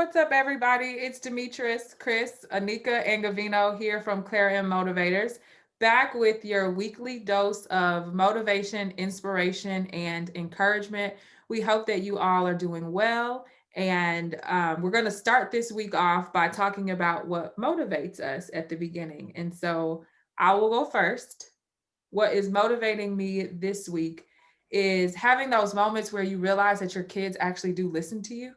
What's up, everybody? It's Demetrius, Chris, Anika, and Gavino here from Clair Em Motivators, back with your weekly dose of motivation, inspiration, and encouragement. We hope that you all are doing well. And we're going to start this week off by talking about what motivates us at the beginning. And so I will go first. What is motivating me this week is having those moments where you realize that your kids actually do listen to you.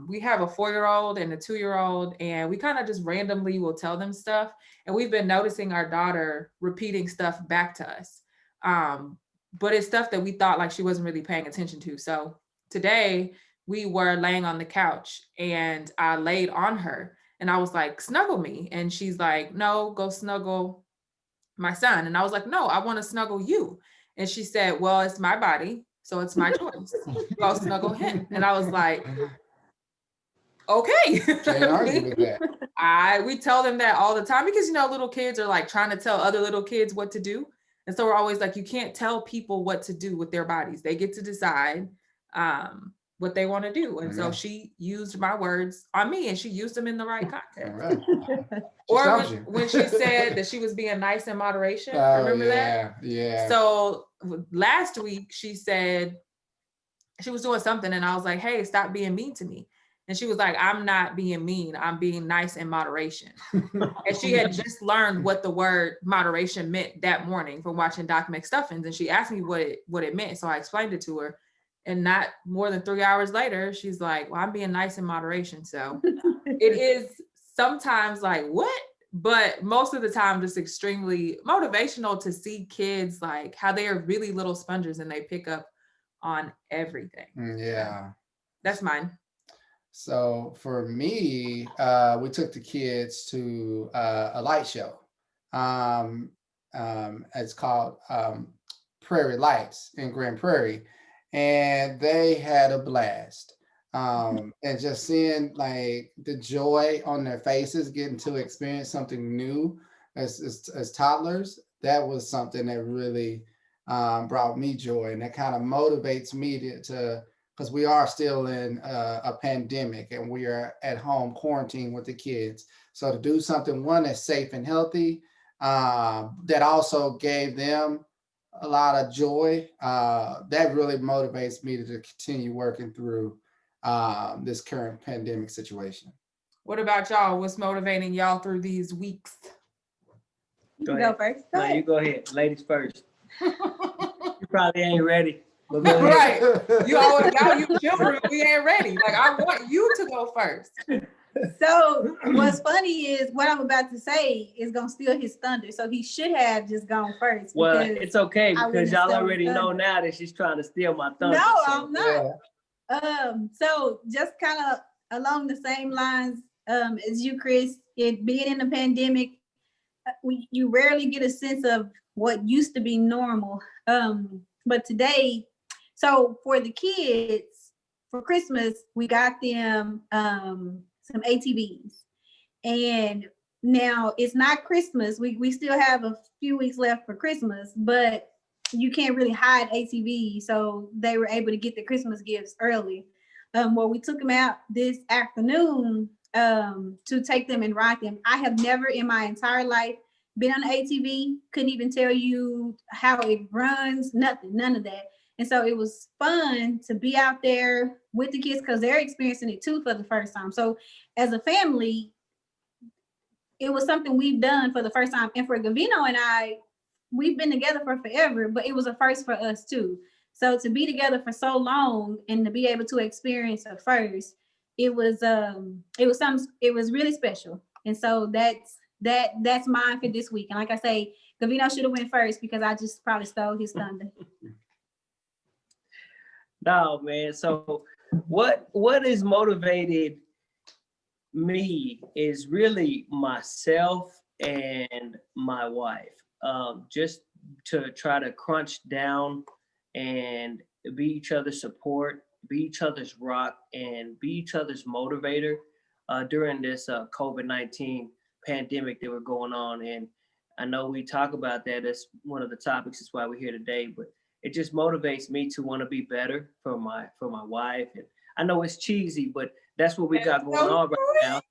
We have a 4-year-old and a 2-year-old, and we kind of just randomly will tell them stuff. And we've been noticing our daughter repeating stuff back to us. But it's stuff that we thought like she wasn't really paying attention to. So today we were laying on the couch and I laid on her and I was like, snuggle me. And she's like, no, go snuggle my son. And I was like, no, I want to snuggle you. And she said, well, it's my body, so it's my choice. Go snuggle him. And I was like, okay. Can't argue with that. We tell them that all the time because little kids are like trying to tell other little kids what to do. And so we're always like, you can't tell people what to do with their bodies. They get to decide what they want to do. And so she used my words on me and she used them in the right context. Right. Or when she said that she was being nice in moderation. Remember that? Yeah. So last week she said she was doing something and I was like, hey, stop being mean to me. And she was like, I'm not being mean. I'm being nice in moderation. And she had just learned what the word moderation meant that morning from watching Doc McStuffins. And she asked me what it meant. So I explained it to her. And not more than 3 hours later, she's like, well, I'm being nice in moderation. So it is sometimes like, what? But most of the time, just extremely motivational to see kids like how they are really little sponges and they pick up on everything. Yeah. That's mine. So for me, we took the kids to a light show. It's called Prairie Lights in Grand Prairie, and they had a blast. And just seeing like the joy on their faces, getting to experience something new as toddlers, that was something that really brought me joy, and that kind of motivates me to because we are still in a pandemic and we are at home quarantined with the kids. So to do something, one, that's safe and healthy, that also gave them a lot of joy, that really motivates me to continue working through this current pandemic situation. What about y'all? What's motivating y'all through these weeks? You go first. No, you go ahead. Ladies first. You probably ain't ready. Right. You always now you children, we ain't ready. Like I want you to go first. So what's funny is what I'm about to say is gonna steal his thunder. So he should have just gone first. Well, it's okay because y'all already know now that she's trying to steal my thunder. No, I'm not. Yeah. So just kind of along the same lines as you, Chris, it being in the pandemic, you rarely get a sense of what used to be normal. But today, so for the kids, for Christmas, we got them some ATVs. And now it's not Christmas. We still have a few weeks left for Christmas, but you can't really hide ATVs. So they were able to get the Christmas gifts early. Well, we took them out this afternoon to take them and ride them. I have never in my entire life been on an ATV, couldn't even tell you how it runs, nothing, none of that. And so it was fun to be out there with the kids because they're experiencing it too for the first time. So as a family, it was something we've done for the first time. And for Gavino and I, we've been together for forever, but it was a first for us too. So to be together for so long and to be able to experience a first, it was really special. And so that's mine for this week. And like I say, Gavino should have went first because I just probably stole his thunder. No, man. So what has motivated me is really myself and my wife. Just to try to crunch down and be each other's support, be each other's rock, and be each other's motivator during this COVID-19 pandemic that we're going on. And I know we talk about that as one of the topics. That's why we're here today. But it just motivates me to want to be better for my wife. And I know it's cheesy, but that's what we got going so on right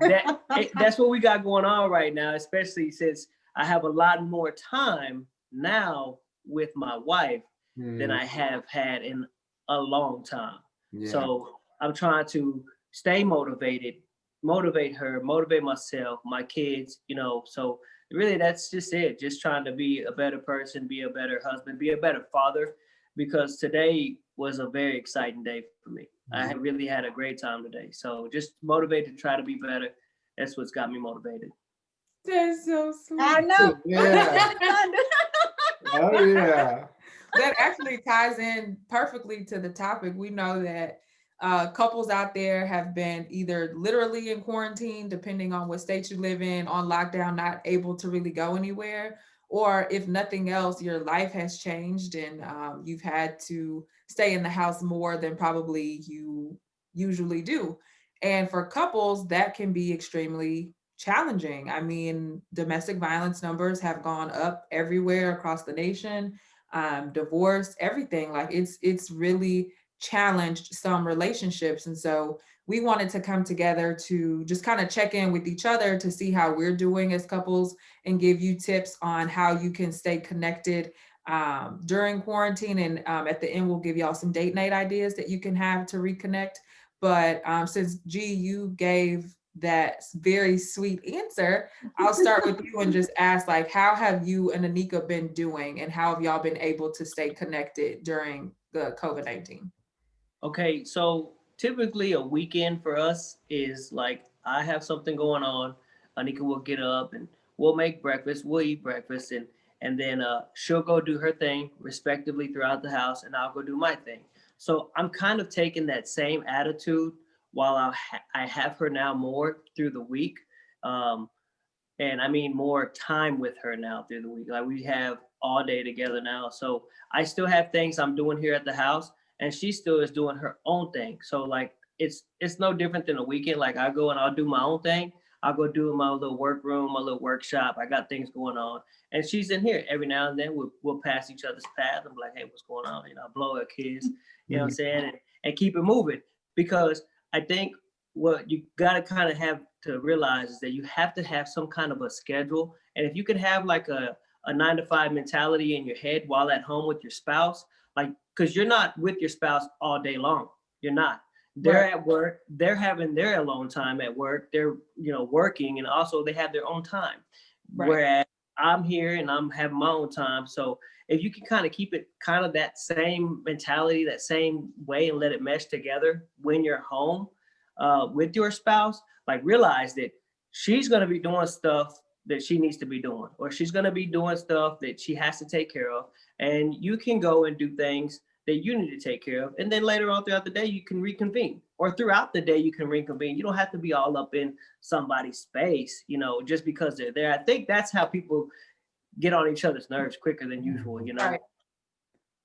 now. That's what we got going on right now, especially since I have a lot more time now with my wife than I have had in a long time. Yeah. So I'm trying to stay motivated, motivate her, motivate myself, my kids, so really that's just it. Just trying to be a better person, be a better husband, be a better father, because today was a very exciting day for me. I really had a great time today. So just motivated to try to be better. That's what's got me motivated. That's so sweet. I know. Yeah. Oh yeah. That actually ties in perfectly to the topic. We know that couples out there have been either literally in quarantine, depending on what state you live in, on lockdown, not able to really go anywhere, or if nothing else, your life has changed and you've had to stay in the house more than probably you usually do. And for couples, that can be extremely challenging. I mean, domestic violence numbers have gone up everywhere across the nation. Divorce, everything, like it's really challenged some relationships. And so we wanted to come together to just kind of check in with each other to see how we're doing as couples and give you tips on how you can stay connected during quarantine. And at the end, we'll give y'all some date night ideas that you can have to reconnect. But since G, you gave that very sweet answer, I'll start with you and just ask, like, how have you and Anika been doing, and how have y'all been able to stay connected during the COVID-19? Okay, so typically a weekend for us is like I have something going on. Anika will get up and we'll make breakfast, we'll eat breakfast, and then she'll go do her thing respectively throughout the house, and I'll go do my thing. So I'm kind of taking that same attitude while I have her now more through the week. And I mean more time with her now through the week. Like we have all day together now. So I still have things I'm doing here at the house, and she still is doing her own thing. So like it's no different than a weekend. Like I go and I'll do my own thing. I'll go do my little workroom, my little workshop. I got things going on, and she's in here every now and then. We'll pass each other's path. I'm like, hey, what's going on? Blow a kiss, you know what I'm saying, and keep it moving. Because I think what you got to kind of have to realize is that you have to have some kind of a schedule. And if you can have like a 9-to-5 mentality in your head while at home with your spouse, like, because you're not with your spouse all day long. You're not. They're at work. They're having their alone time at work. They're, working, and also they have their own time. Right. Whereas I'm here and I'm having my own time. So if you can kind of keep it kind of that same mentality, that same way, and let it mesh together when you're home with your spouse, like realize that she's going to be doing stuff that she needs to be doing, or she's going to be doing stuff that she has to take care of. And you can go and do things that you need to take care of. And then later on throughout the day, you can reconvene, or throughout the day, you can reconvene. You don't have to be all up in somebody's space, just because they're there. I think that's how people get on each other's nerves quicker than usual, Right.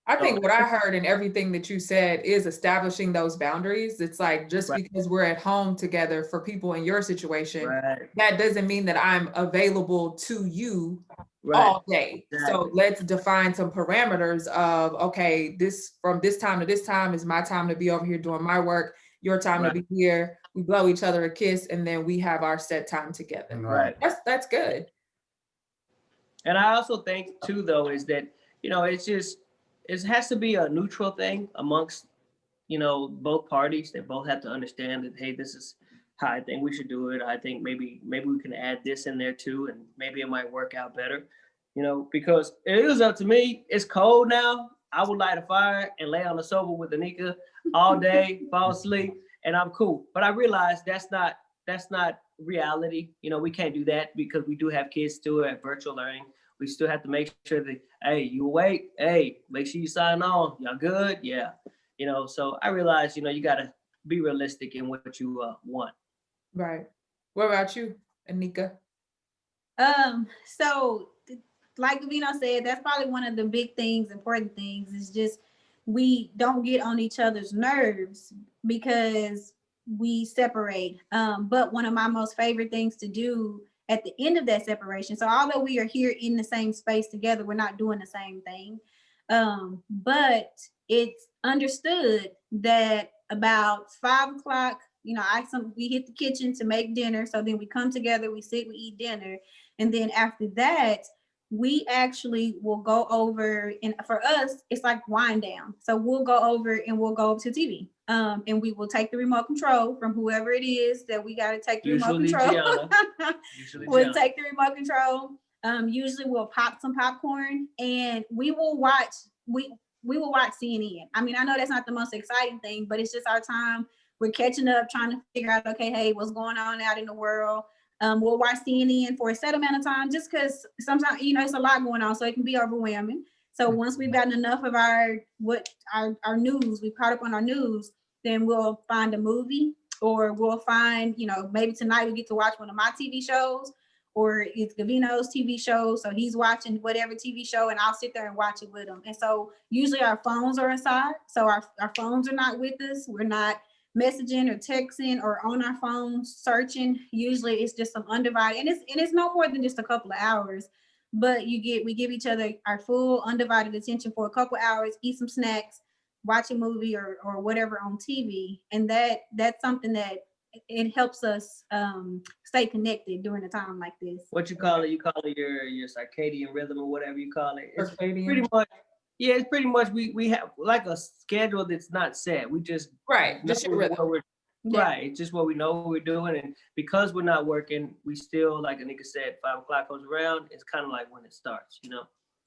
I think what I heard in everything that you said is establishing those boundaries. It's like, just because we're at home together, for people in your situation, that doesn't mean that I'm available to you all day. Exactly. So let's define some parameters of, okay, from this time to this time is my time to be over here doing my work, your time to be here. We blow each other a kiss, and then we have our set time together. Right. That's good. And I also think too, though, is that, it has to be a neutral thing amongst, both parties. They both have to understand that, hey, this is how I think we should do it. I think maybe we can add this in there too, and maybe it might work out better, because it is up to me. It's cold now. I would light a fire and lay on the sofa with Anika all day, fall asleep, and I'm cool. But I realize that's not reality. We can't do that because we do have kids still at virtual learning. We still have to make sure that, hey, you awake? Hey, make sure you sign on. Y'all good? Yeah. So I realize, you got to be realistic in what you want. Right. What about you, Anika? So like Vino said, that's probably one of the big things, important things, is just we don't get on each other's nerves because we separate. But one of my most favorite things to do at the end of that separation, so although we are here in the same space together, we're not doing the same thing. But it's understood that about 5 o'clock, we hit the kitchen to make dinner. So then we come together, we sit, we eat dinner. And then after that, we actually will go over, and for us, it's like wind down. So we'll go over to TV. And we will take the remote control from whoever it is that we got to take the remote control. We'll take the remote control. Usually we'll pop some popcorn and we will watch CNN. I mean, I know that's not the most exciting thing, but it's just our time. We're catching up, trying to figure out, okay, hey, what's going on out in the world? We'll watch CNN for a set amount of time just because sometimes, it's a lot going on, so it can be overwhelming. So once we've gotten enough of our news, we've caught up on our news, then we'll find a movie, or we'll find, maybe tonight we get to watch one of my TV shows, or it's Gavino's TV show. So he's watching whatever TV show and I'll sit there and watch it with him. And so usually our phones are aside. So our phones are not with us. We're not messaging or texting or on our phones searching. Usually it's just some undivided, and it's no more than just a couple of hours, but we give each other our full undivided attention for a couple of hours, eat some snacks, watch a movie or whatever on TV. And that's something that it helps us stay connected during a time like this. What you call it? You call it your circadian rhythm or whatever you call it. It's Circadian. pretty much. Yeah, it's pretty much we have like a schedule that's not set. We just just your rhythm. Right, it's just what we know what we're doing, and because we're not working, we still, like Anika said, 5 o'clock goes around. It's kind of like when it starts,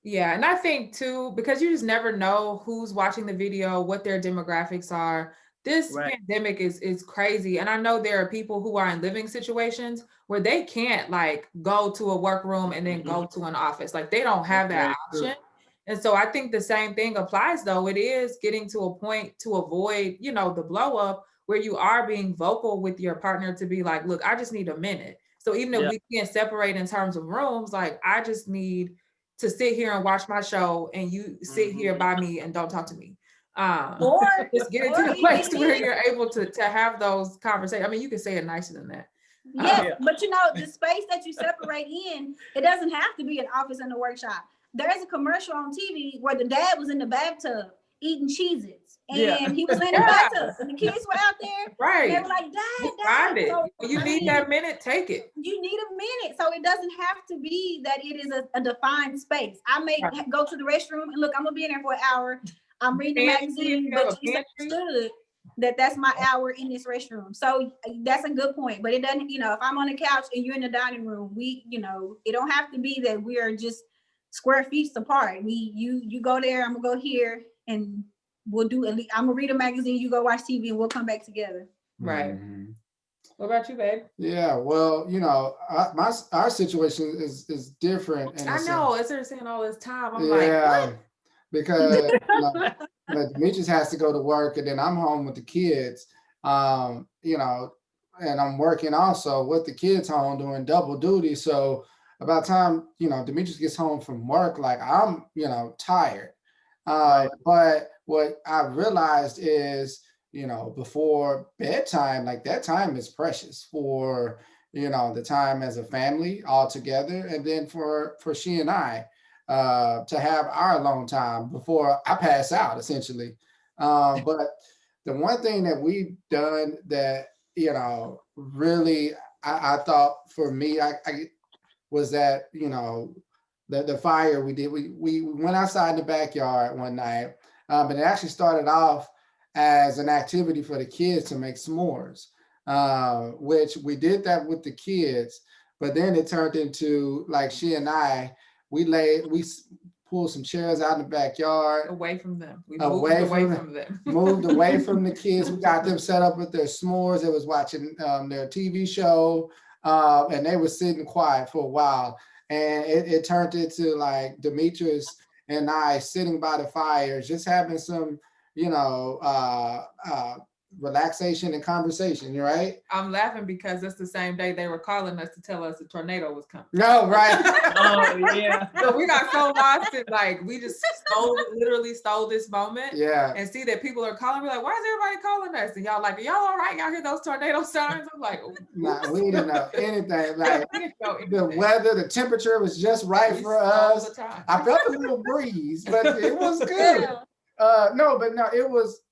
Yeah, and I think too, because you just never know who's watching the video, what their demographics are. This pandemic is crazy. And I know there are people who are in living situations where they can't like go to a workroom and then go to an office. Like they don't have that option. And so I think the same thing applies though. It is getting to a point to avoid, the blow up where you are being vocal with your partner to be like, look, I just need a minute. So even if we can't separate in terms of rooms, like I just need to sit here and watch my show and you sit here by me and don't talk to me. Or just get into the place where you're able to have those conversations. I mean, you can say it nicer than that. Yes, but the space that you separate in, it doesn't have to be an office and a workshop. There's a commercial on TV where the dad was in the bathtub eating Cheez-Its, and he was in the bathtub, and the kids were out there. Right. And they were like, Dad, find it. So, you need that minute, take it. You need a minute. So it doesn't have to be that it is a defined space. I may go to the restroom and look, I'm gonna be in there for an hour. I'm reading a magazine, but you understood that that's my hour in this restroom. So that's a good point. But it doesn't, if I'm on the couch and you're in the dining room, it don't have to be that we are just square feet apart. You go there, I'm gonna go here, and we'll do at least, I'm gonna read a magazine, you go watch TV, and we'll come back together. Right. Mm-hmm. What about you, babe? Yeah, well, our situation is different. And I know, it's her saying all this time. I'm like, what? Because Demetrius has to go to work, and then I'm home with the kids, and I'm working also with the kids home doing double duty. So about time, Demetrius gets home from work, like I'm, tired. But what I realized is, before bedtime, like that time is precious for, the time as a family all together. And then for she and I, to have our alone time before I pass out, essentially. But the one thing that we've done that, really, I thought for me, I was that, the fire we did, we went outside in the backyard one night, but it actually started off as an activity for the kids to make s'mores, which we did that with the kids, but then it turned into like she and I, we pulled some chairs out in the backyard. Away from them. We moved away from them. Moved away from the kids. We got them set up with their s'mores. They was watching their TV show, and they were sitting quiet for a while. And it turned into like Demetrius and I sitting by the fire, just having some, relaxation and conversation, right? I'm laughing because it's the same day they were calling us to tell us the tornado was coming. No, right. Oh yeah. So we got so lost in like we just literally stole this moment. Yeah. And see that people are calling. We're like, why is everybody calling us? And y'all like, are y'all all right? Y'all hear those tornado signs? I'm like, Nah, we didn't know anything. Like we didn't know the anything. weather, the temperature was just right We for stole us. the time. I felt a little breeze, but it was good. No, it was,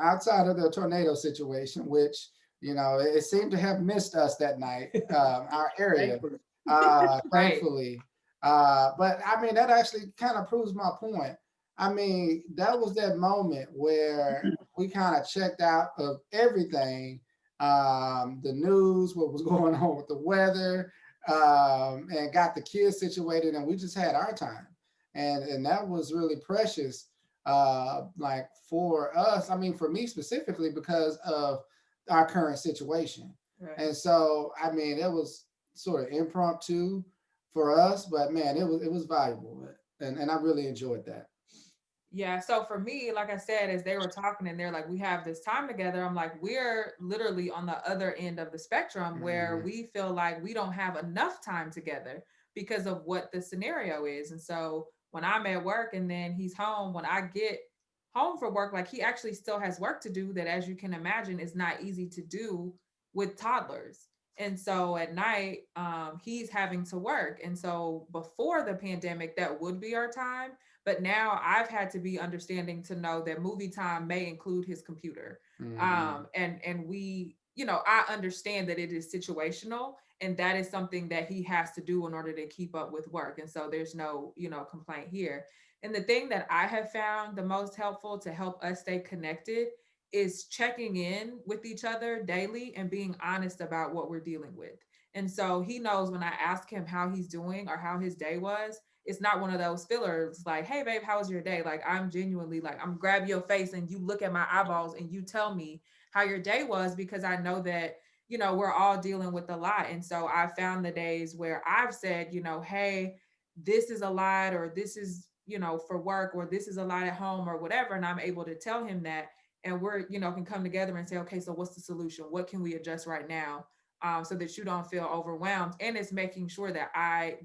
outside of the tornado situation, which, it seemed to have missed us that night, our area, Thankfully. Right. thankfully. But I mean, that actually kind of proves my point. I mean, that was that moment where we kind of checked out of everything, the news, what was going on with the weather, and got the kids situated, and we just had our time. And that was really precious, like for us, I mean, for me specifically, because of our current situation. Right. And so, I mean, it was sort of impromptu for us, but man, it was valuable, and I really enjoyed that. Yeah. So for me, like I said, as they were talking and they're like, we have this time together, I'm like, we're literally on the other end of the spectrum where we feel like we don't have enough time together because of what the scenario is. And so when I'm at work and then he's home, when I get home from work, like he actually still has work to do that, as you can imagine, is not easy to do with toddlers. And so at night, he's having to work. And so before the pandemic, that would be our time. But now I've had to be understanding to know that movie time may include his computer. And we, I understand that it is situational, and that is something that he has to do in order to keep up with work. And so there's no, complaint here. And the thing that I have found the most helpful to help us stay connected is checking in with each other daily and being honest about what we're dealing with. And so he knows when I ask him how he's doing or how his day was, it's not one of those fillers like, hey babe, how was your day? Like I'm genuinely like, I'm grab your face and you look at my eyeballs and you tell me how your day was, because I know that, we're all dealing with a lot. And so I found the days where I've said, hey, this is a lot, or this is, for work, or this is a lot at home or whatever. And I'm able to tell him that, and we're, can come together and say, okay, so what's the solution? What can we adjust right now? So that you don't feel overwhelmed. And it's making sure that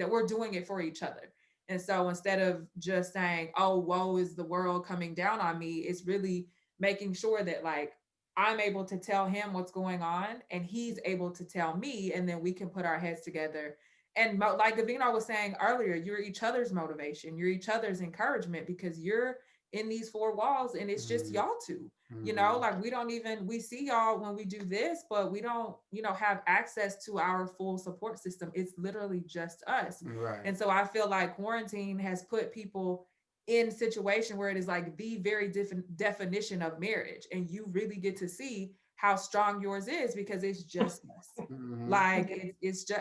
we're doing it for each other. And so instead of just saying, oh, woe is the world coming down on me, it's really making sure that like I'm able to tell him what's going on and he's able to tell me, and then we can put our heads together. And like Gavino was saying earlier, you're each other's motivation, you're each other's encouragement, because you're in these four walls and it's just y'all two. Like we see y'all when we do this, but we don't, have access to our full support system. It's literally just us. Right. And so I feel like quarantine has put people in situation where it is like the very different definition of marriage. And you really get to see how strong yours is because it's just us. Like it's just,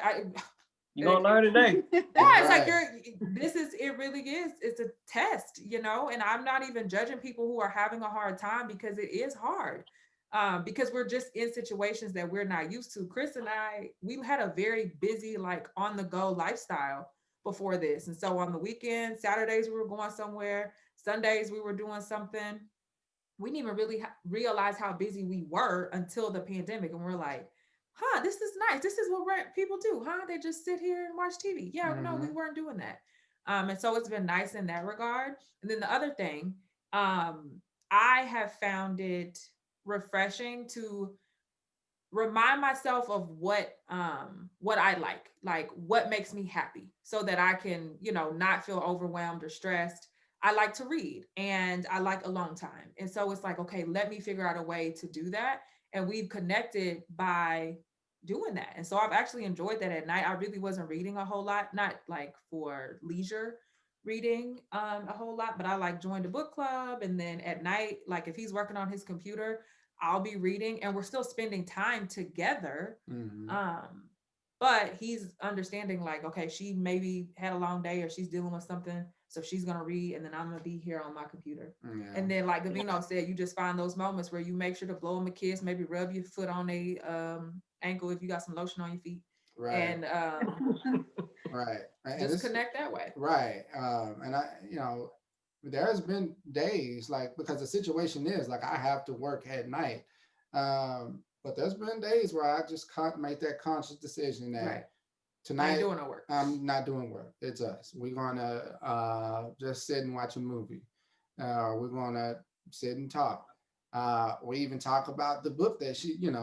You're gonna learn today. yeah, it's like it really is. It's a test, and I'm not even judging people who are having a hard time, because it is hard. Because we're just in situations that we're not used to. Chris and I, we had a very busy, like on the go lifestyle before this. And so on the weekends, Saturdays, we were going somewhere, Sundays, we were doing something. We didn't even really realize how busy we were until the pandemic. And we're like, this is nice. This is what people do, They just sit here and watch TV. Yeah, no, we weren't doing that. And so it's been nice in that regard. And then the other thing, I have found it refreshing to remind myself of what I like what makes me happy, so that I can, not feel overwhelmed or stressed. I like to read and I like alone time. And so it's like, okay, let me figure out a way to do that. And we've connected by doing that. And so I've actually enjoyed that at night. I really wasn't reading a whole lot, not like for leisure reading a whole lot, but I like joined a book club. And then at night, like if he's working on his computer, I'll be reading, and we're still spending time together. But he's understanding like, okay, she maybe had a long day or she's dealing with something, so she's going to read, and then I'm going to be here on my computer. And then like Gavino said, you just find those moments where you make sure to blow them a kiss, maybe rub your foot on a ankle if you got some lotion on your feet. Right. And right. And just connect that way. Right. And I, there's been days like, because the situation is like I have to work at night. But there's been days where I just can't make that conscious decision that Right. I ain't tonight doing no work. I'm not doing work. It's us. We're gonna just sit and watch a movie. We're gonna sit and talk. We even talk about the book that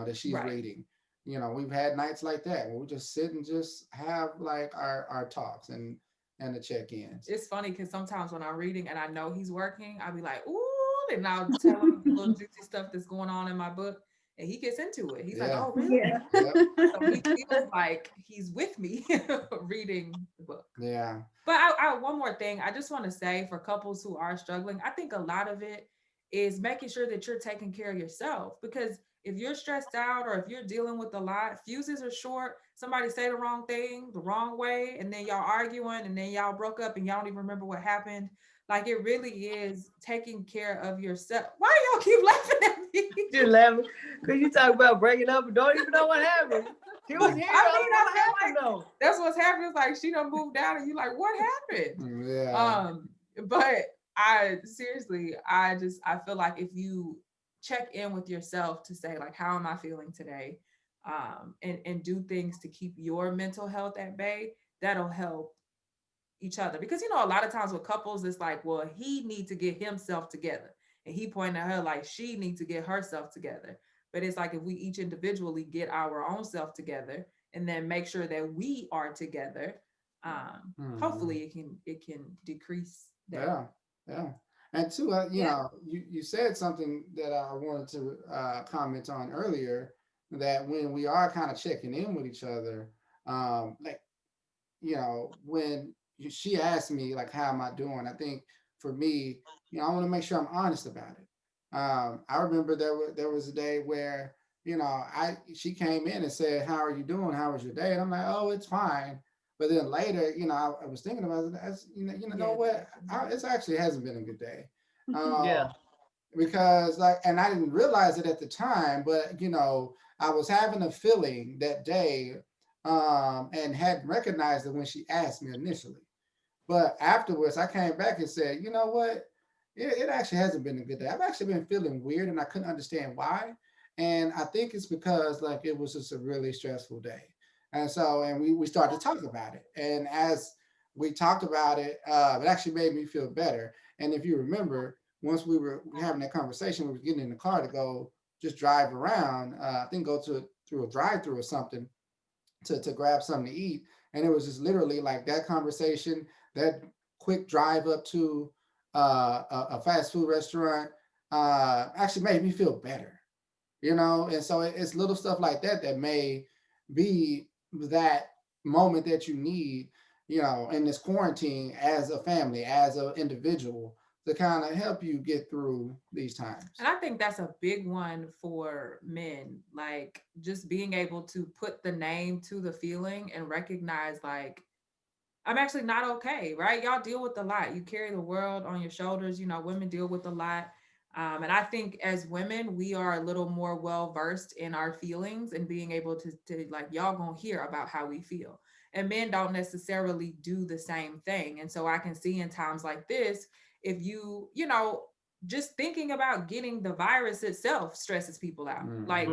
that she's Right. reading. We've had nights like that where we just sit and just have like our talks and the check-ins. It's funny because sometimes when I'm reading and I know he's working, I'll be like, ooh, and I'll tell him the little juicy stuff that's going on in my book. And he gets into it. He's like, Yeah. oh, really? Yeah. Yep. So he feels like he's with me reading the book. Yeah. But one more thing I just want to say for couples who are struggling, I think a lot of it is making sure that you're taking care of yourself, because if you're stressed out or if you're dealing with a lot, fuses are short. Somebody say the wrong thing the wrong way, and then y'all arguing, and then y'all broke up, and y'all don't even remember what happened. Like, it really is taking care of yourself. Why do y'all keep laughing at me? Just laughing because you talk about breaking up and don't even know what happened. She was here. I don't know what happened though. That's what's happening. It's like she done moved down, and you like, what happened? Yeah. But I seriously, I feel like if you check in with yourself to say, like, how am I feeling today? And do things to keep your mental health at bay, that'll help each other. Because a lot of times with couples, it's like, well, he needs to get himself together. And he pointed at her like she needs to get herself together. But it's like if we each individually get our own self together and then make sure that we are together, hopefully it can decrease that. Yeah. Yeah. And two, you said something that I wanted to comment on earlier, that when we are kind of checking in with each other, like, when she asked me, like, how am I doing? I think for me, I want to make sure I'm honest about it. I remember there was a day where, she came in and said, how are you doing? How was your day? And I'm like, oh, it's fine. But then later, I was thinking about it. As, what? It actually hasn't been a good day. Yeah. Because and I didn't realize it at the time, but I was having a feeling that day, and hadn't recognized it when she asked me initially. But afterwards, I came back and said, you know what? It actually hasn't been a good day. I've actually been feeling weird, and I couldn't understand why. And I think it's because like it was just a really stressful day. And we started to talk about it. And as we talked about it, it actually made me feel better. And if you remember, once we were having that conversation, we were getting in the car to go just drive around, I think go through a drive-through or something to grab something to eat. And it was just literally like that conversation, that quick drive up to a fast food restaurant, actually made me feel better, And so it's little stuff like that that may be that moment that you need, in this quarantine as a family, as an individual, to kind of help you get through these times. And I think that's a big one for men, like just being able to put the name to the feeling and recognize, like, I'm actually not okay, right? Y'all deal with a lot. You carry the world on your shoulders. Women deal with a lot. And I think as women, we are a little more well versed in our feelings and being able to like, y'all gonna hear about how we feel. And men don't necessarily do the same thing. And so I can see in times like this, if just thinking about getting the virus itself stresses people out. Like,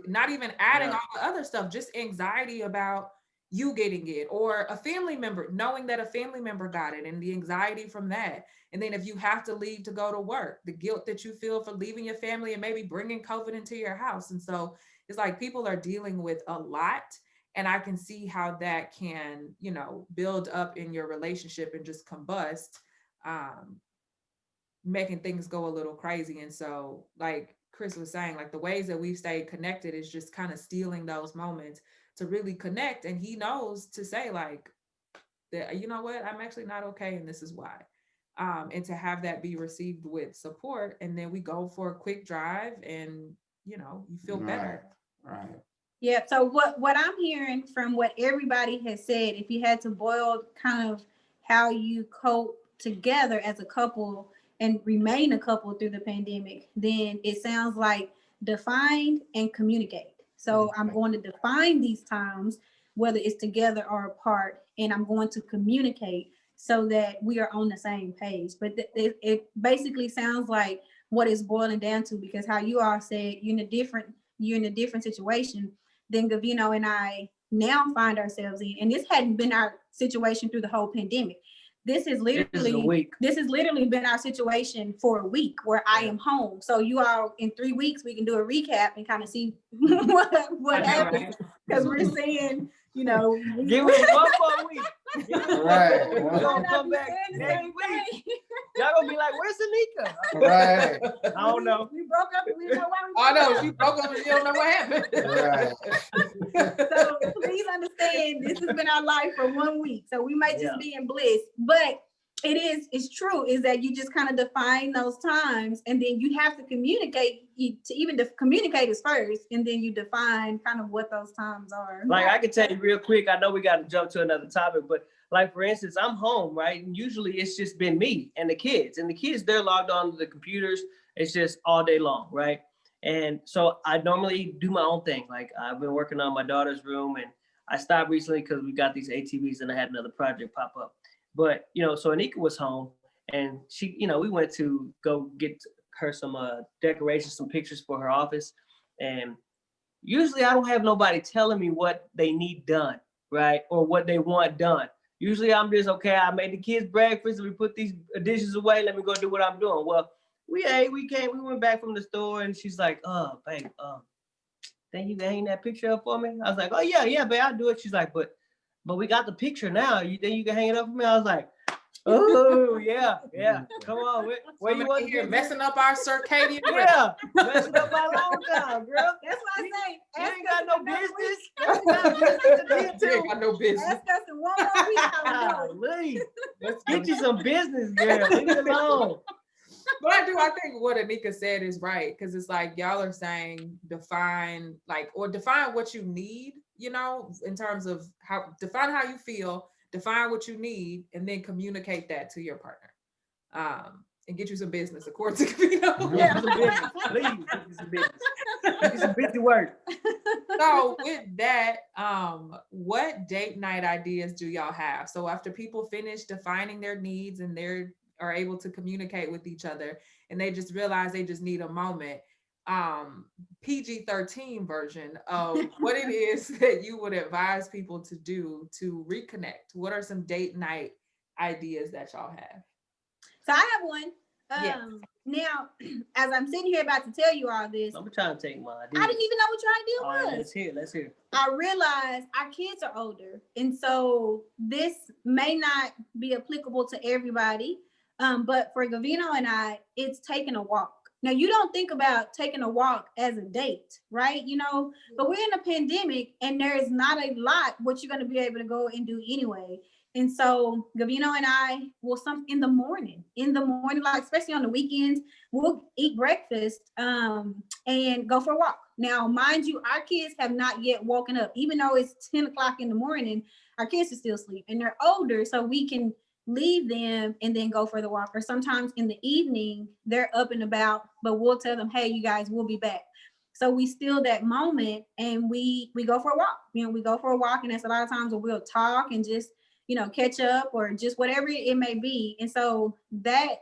not even adding all the other stuff, just anxiety about you getting it, or a family member, knowing that a family member got it and the anxiety from that. And then if you have to leave to go to work, the guilt that you feel for leaving your family and maybe bringing COVID into your house. And so it's like people are dealing with a lot. And I can see how that can, build up in your relationship and just combust, making things go a little crazy. And so, like Chris was saying, like the ways that we've stayed connected is just kind of stealing those moments to really connect. And he knows to say, like, that, you know what, I'm actually not okay, and this is why. And to have that be received with support, and then we go for a quick drive, and you feel better. Right. Yeah. So what I'm hearing from what everybody has said, if you had to boil kind of how you cope together as a couple and remain a couple through the pandemic, then it sounds like define and communicate. So I'm going to define these times, whether it's together or apart, and I'm going to communicate so that we are on the same page. But it basically sounds like what it's boiling down to, because how you all said, you're in a different you're in a different situation than Gavino and I now find ourselves in. And this hadn't been our situation through the whole pandemic. This is literally been our situation for a week where I am home. So you all, in 3 weeks, we can do a recap and kind of see what happened. Because we're saying, you know, give us one more week. Right. We're gonna come back next week. Y'all gonna be like, "Where's Anika?" Right. I don't know. We broke up and we didn't know why we I broke know up. she broke up and she don't know what happened. Right. So please understand, this has been our life for 1 week. So we might just be in bliss, but it's true, is that you just kind of define those times, and then you have to communicate. Communicate is first, and then you define kind of what those times are. Like, I can tell you real quick, I know we got to jump to another topic, but like, for instance, I'm home, right? And usually it's just been me and the kids, they're logged on to the computers. It's just all day long, right? And so I normally do my own thing. Like, I've been working on my daughter's room, and I stopped recently because we got these ATVs and I had another project pop up. But, so Anika was home, and she, we went to go get her some decorations, some pictures for her office. And usually I don't have nobody telling me what they need done, right? Or what they want done. Usually I'm just, okay, I made the kids breakfast, we put these dishes away, let me go do what I'm doing. Well, we ate, we went back from the store, and she's like, "Oh, babe, then you can hang that picture up for me?" I was like, "Oh, yeah, babe, I'll do it." She's like, but we got the picture now. Then you can hang it up for me? I was like, "Oh, yeah. Come on, where you want here messing up our circadian rhythm. Yeah, messing up my long time, girl. That's why I say, You ain't got no business. You ain't got business to You ain't got no business. ask us in 1 more week how we doing. Leave. Let's get you some business, girl. Leave it alone. But I think what Anika said is right, because it's like y'all are saying define what you need, in terms of define how you feel, define what you need, and then communicate that to your partner, and get you some business, according to Gavino. Yeah, some business. Please, get you some business. Get you some busy work. So with that, what date night ideas do y'all have? So after people finish defining their needs and they are able to communicate with each other, and they just realize they just need a moment, PG-13 version of what it is that you would advise people to do to reconnect. What are some date night ideas that y'all have? So I have one. Now, as I'm sitting here about to tell you all this, I'm trying to take my idea. I didn't even know what your idea was. Let's hear. I realized our kids are older, and so this may not be applicable to everybody. But for Gavino and I, it's taking a walk. Now, you don't think about taking a walk as a date, right? But we're in a pandemic, and there's not a lot what you're going to be able to go and do anyway. And so Gavino and I will in the morning, like especially on the weekends, we'll eat breakfast and go for a walk. Now, mind you, our kids have not yet woken up. Even though it's 10 o'clock in the morning, our kids are still asleep, and they're older, so we can leave them and then go for the walk. Or sometimes in the evening, they're up and about, but we'll tell them, "Hey, you guys, we'll be back." So we steal that moment and we go for a walk. We go for a walk, and that's a lot of times where we'll talk and just, catch up or just whatever it may be. And so that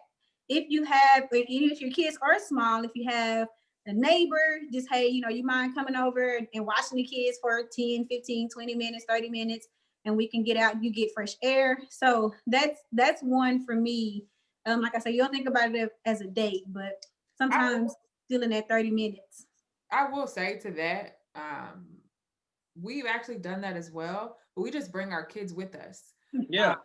if your kids are small, if you have a neighbor, just, hey, you mind coming over and watching the kids for 10, 15, 20 minutes, 30 minutes, and we can get out, you get fresh air. So that's one for me. Like I said, you don't think about it as a date, but sometimes still in that 30 minutes. I will say to that, we've actually done that as well, but we just bring our kids with us. Yeah.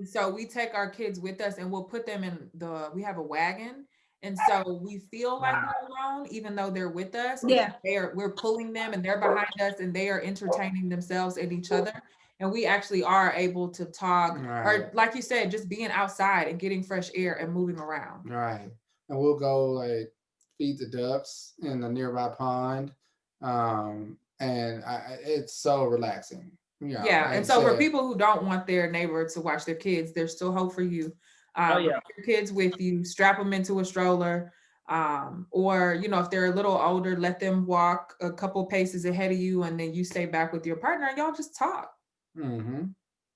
So we take our kids with us, and we'll put them in we have a wagon. And so we feel like we're alone, even though they're with us. Yeah. We're pulling them, and they're behind us, and they are entertaining themselves and each other. And we actually are able to talk, or like you said, just being outside and getting fresh air and moving around. Right. And we'll go like feed the ducks in the nearby pond. And it's so relaxing. Yeah. And so for people who don't want their neighbor to watch their kids, there's still hope for you. Bring your kids with you, strap them into a stroller. Or, if they're a little older, let them walk a couple paces ahead of you, and then you stay back with your partner and y'all just talk. Mm-hmm.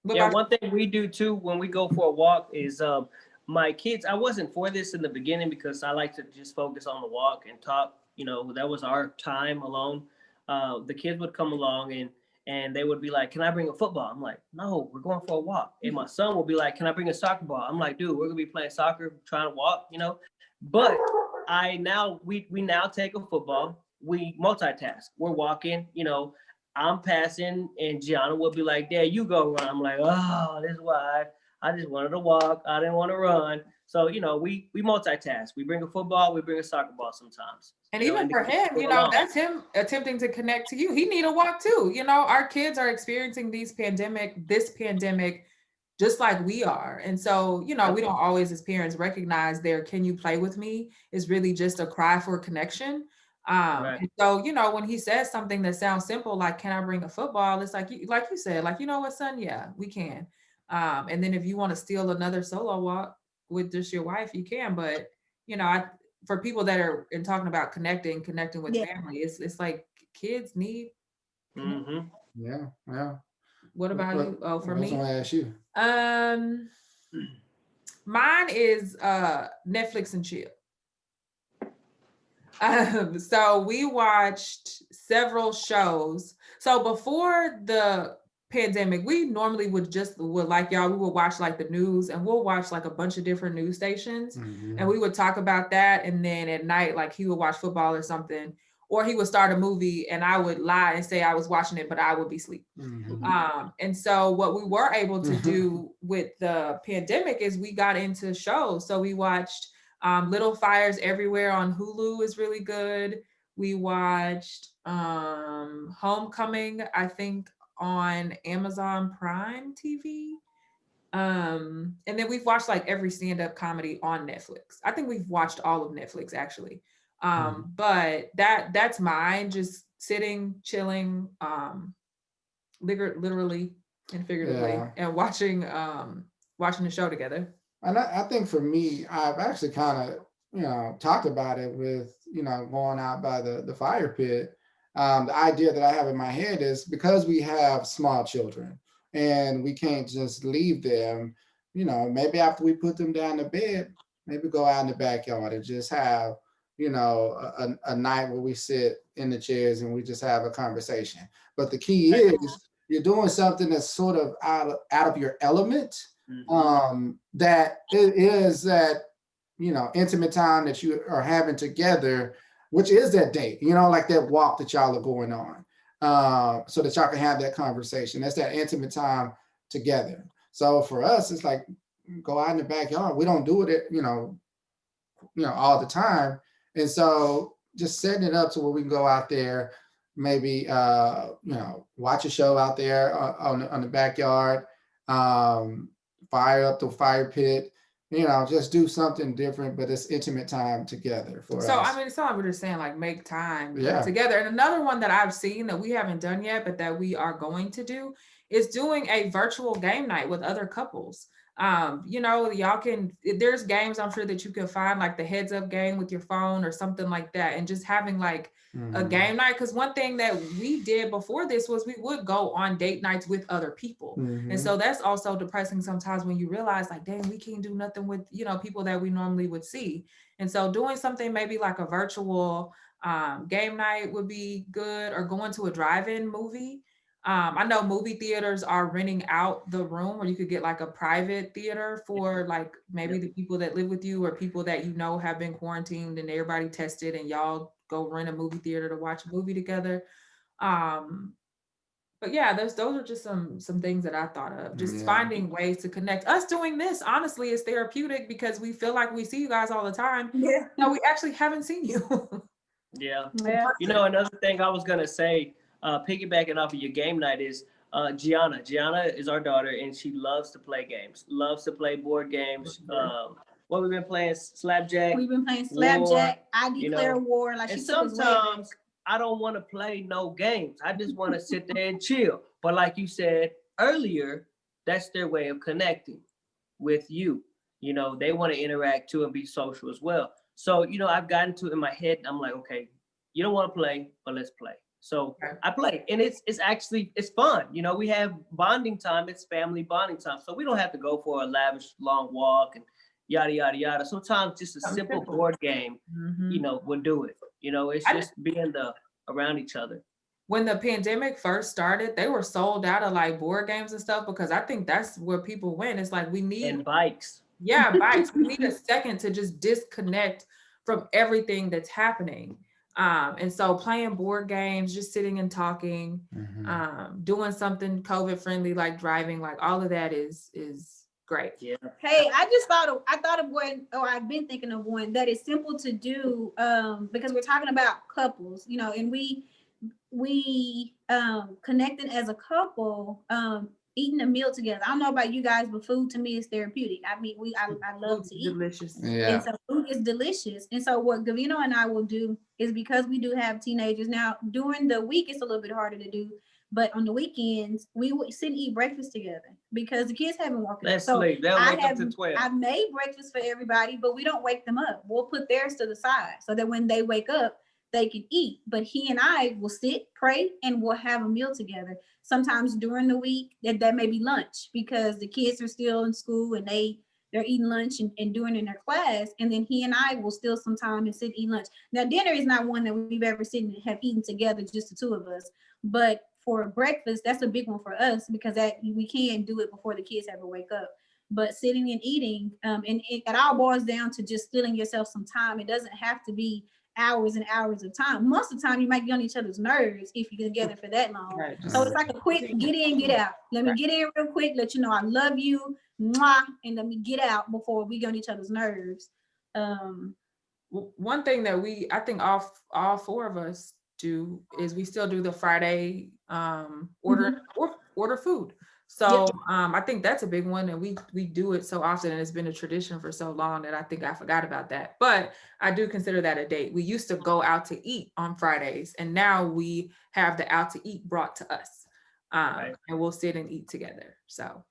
One thing we do too when we go for a walk is my kids, I wasn't for this in the beginning because I like to just focus on the walk and talk. You know, that was our time alone. The kids would come along and they would be like, "Can I bring a football?" I'm like, "No, we're going for a walk." And my son will be like, "Can I bring a soccer ball?" I'm like, "Dude, we're gonna be playing soccer, trying to walk, you know." But we now take a football, we multitask. We're walking, you know, I'm passing, and Gianna will be like, "Dad, you go run." I'm like, "Oh, this is why I just wanted to walk. I didn't want to run." So, you know, we multitask. We bring a football, we bring a soccer ball sometimes. And You know, even for him, you know, that's him attempting to connect to you. He need a walk too. You know, our kids are experiencing this pandemic, just like we are. And so, you know, we don't always as parents recognize can you play with me is really just a cry for connection. Right. And so, you know, when he says something that sounds simple, like, "Can I bring a football?" It's like you said, like, "You know what, son? Yeah, we can." And then if you want to steal another solo walk with just your wife, you can. But, you know, for people that are talking about connecting with family, it's like kids need. Mm-hmm. Yeah. What about you? Oh, for me, I was gonna ask you. Mine is Netflix and chill. So we watched several shows. So before the pandemic, we normally would like y'all, we would watch like the news, and we'll watch like a bunch of different news stations, and we would talk about that. And then at night, like he would watch football or something, or he would start a movie and I would lie and say I was watching it, but I would be asleep. And so what we were able to do with the pandemic is we got into shows. So we watched Little Fires Everywhere on Hulu is really good. We watched Homecoming, I think, on Amazon Prime TV. And then we've watched like every stand-up comedy on Netflix. I think we've watched all of Netflix actually. But that's mine, just sitting, chilling, literally and figuratively, and watching the show together. And I think for me, I've actually kind of, talked about it with, going out by the fire pit. The idea that I have in my head is because we have small children and we can't just leave them, maybe after we put them down to bed, maybe go out in the backyard and just have, a night where we sit in the chairs and we just have a conversation. But the key is you're doing something that's sort of out of your element. That it is that, intimate time that you are having together, which is that date, like that walk that y'all are going on, so that y'all can have that conversation. That's that intimate time together. So for us, it's like go out in the backyard. We don't do it, all the time. And so just setting it up to where we can go out there, maybe, watch a show out there on the backyard, fire up the fire pit, just do something different, but it's intimate time together for us. So, I mean, it's not like we're just saying like make time together. And another one that I've seen that we haven't done yet, but that we are going to do is doing a virtual game night with other couples. Y'all there's games I'm sure that you can find, like the heads up game with your phone or something like that, and just having like a game night. Because one thing that we did before this was we would go on date nights with other people. And so that's also depressing sometimes when you realize like, dang, we can't do nothing with, people that we normally would see. And so doing something maybe like a virtual game night would be good, or going to a drive-in movie. I know movie theaters are renting out the room, or you could get like a private theater for like maybe the people that live with you or people that have been quarantined and everybody tested, and y'all go rent a movie theater to watch a movie together. But yeah, those are just some things that I thought of. Just finding ways to connect. Us doing this, honestly, is therapeutic because we feel like we see you guys all the time. Yeah. No, we actually haven't seen you. Yeah. Another thing I was gonna say, piggybacking off of your game night is Gianna. Gianna is our daughter, and she loves to play games. Loves to play board games. What we've been playing, Slapjack. We've been playing Slapjack. War, I declare war. Like, and she took us way sometimes I don't want to play no games. I just want to sit there and chill. But like you said earlier, that's their way of connecting with you. They want to interact too and be social as well. So, I've gotten to it in my head, and I'm like, okay, you don't want to play, but let's play. So I play, and it's fun. We have bonding time. It's family bonding time. So we don't have to go for a lavish long walk and, yada, yada, yada. Sometimes just a simple board game, Mhm. you know, will do it. You know, it's just being around each other. When the pandemic first started, they were sold out of like board games and stuff, because I think that's where people went. It's like, we need And bikes. bikes. We need a second to just disconnect from everything that's happening. And so playing board games, just sitting and talking, doing something COVID friendly, like driving, like all of that is great. Yeah. Hey, I thought of one, or I've been thinking of one that is simple to do, because we're talking about couples, you know, and we connected as a couple, eating a meal together. I don't know about you guys, but food to me is therapeutic. I mean, I love to eat. Delicious. Yeah. And so food is delicious. And so what Gavino and I will do is, because we do have teenagers now, during the week it's a little bit harder to do, but on the weekends we would sit and eat breakfast together because the kids haven't woken up. Let's So sleep. They'll wake up to 12. I made breakfast for everybody, but we don't wake them up. We'll put theirs to the side so that when they wake up, they can eat. But he and I will sit, pray, and we'll have a meal together. Sometimes during the week, that may be lunch, because the kids are still in school and they're eating lunch and doing in their class. And then he and I will still sometime and sit and eat lunch. Now, dinner is not one that we've ever sit and have eaten together, just the two of us. But for breakfast, that's a big one for us, because that we can do it before the kids ever wake up. But sitting and eating, and it all boils down to just stealing yourself some time. It doesn't have to be hours and hours of time. Most of the time you might get on each other's nerves if you get together for that long. Right. So it's like a quick get in, get out. Let me get in real quick, let you know I love you, mwah, and let me get out before we get on each other's nerves. One thing that I think all four of us do is we still do the Friday order food. So I think that's a big one, and we do it so often, and it's been a tradition for so long that I think I forgot about that. But I do consider that a date. We used to go out to eat on Fridays, and now we have the out to eat brought to us, and we'll sit and eat together. So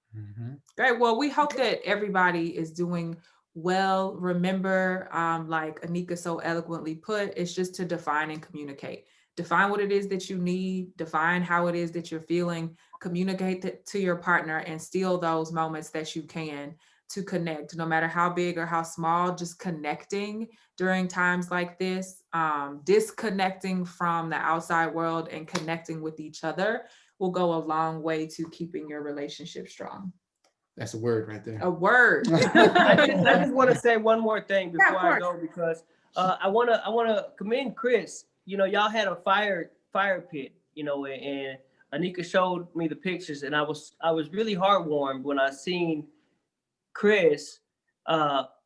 great. Well, we hope that everybody is doing well. Remember, like Anika so eloquently put, it's just to define and communicate. Define what it is that you need, define how it is that you're feeling, communicate to your partner, and steal those moments that you can to connect, no matter how big or how small. Just connecting during times like this, disconnecting from the outside world and connecting with each other will go a long way to keeping your relationship strong. That's a word right there. A word. I just want to say one more thing before I go, because I wanna commend Chris. You know, y'all had a fire pit, you know, and Anika showed me the pictures, and I was really heartwarmed when I seen Chris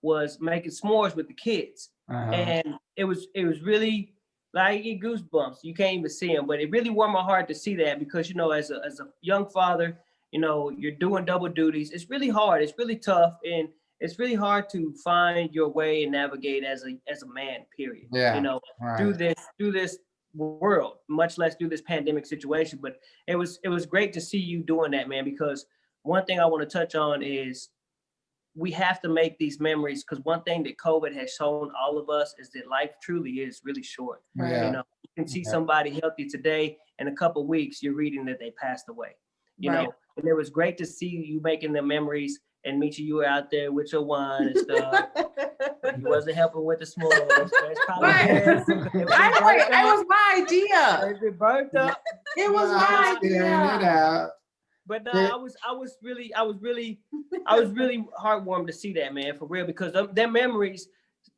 was making s'mores with the kids. And it was really like, you get goosebumps. You can't even see them, but it really warmed my heart to see that, because, you know, as a young father, you know, you're doing double duties. It's really hard. It's really tough, and it's really hard to find your way and navigate as a man, period. Yeah, you know, through this world, much less through this pandemic situation. But it was great to see you doing that, man, because one thing I want to touch on is we have to make these memories, because one thing that COVID has shown all of us is that life truly is really short. Yeah. You know, you can see somebody healthy today, in a couple of weeks, you're reading that they passed away. You know, and it was great to see you making the memories, and Michi, you were out there with your wine and stuff. You wasn't helping with the s'mores. That's probably It was my idea. If it burnt up. It was my idea. But no, I was really heartwarmed to see that, man, for real, because their memories,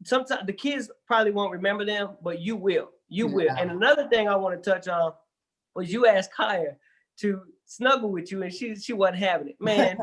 sometimes the kids probably won't remember them, but you will. You will. And another thing I want to touch on was you asked Kaya to snuggle with you, and she wasn't having it. Man,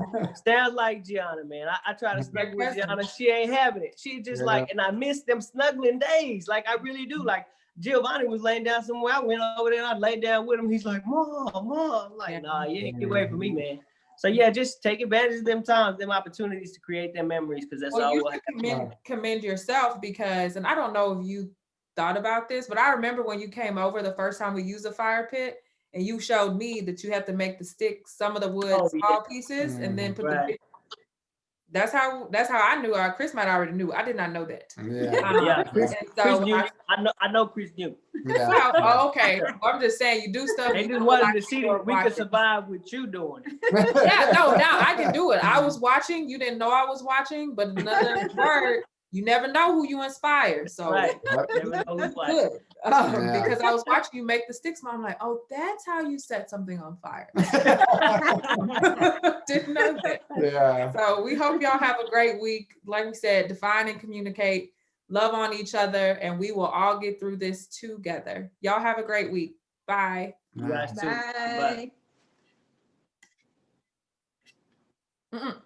sounds like Gianna, man. I try to snuggle with Gianna. She ain't having it. She just like, and I miss them snuggling days. Like, I really do. Like, Giovanni was laying down somewhere. I went over there and I laid down with him. He's like, Mom. I'm like, nah, you ain't get away from me, man. So yeah, just take advantage of them times, them opportunities to create them memories, because that's all. You should commend yourself, because, and I don't know if you thought about this, but I remember when you came over the first time we used a fire pit, and you showed me that you have to make the sticks, some of the wood, small pieces, and then put the That's how I knew. Chris might already knew. I did not know that. Yeah. Yeah, Chris, And Chris so knew. I know Chris knew. Yeah. oh, okay. I'm just saying you do stuff. They you just know, wanted like to see you were that we could watching. survive with you doing it. Yeah, no, now I can do it. I was watching. You didn't know I was watching, but another word, you never know who you inspire. So Right. Yep. Never know who's watching. good. Yeah. Because I was watching you make the sticks. I'm like, oh, that's how you set something on fire. Didn't know that. Yeah. So we hope y'all have a great week. Like we said, define and communicate, love on each other, and we will all get through this together. Y'all have a great week. Bye. You guys too. Bye. Bye. Mm-mm.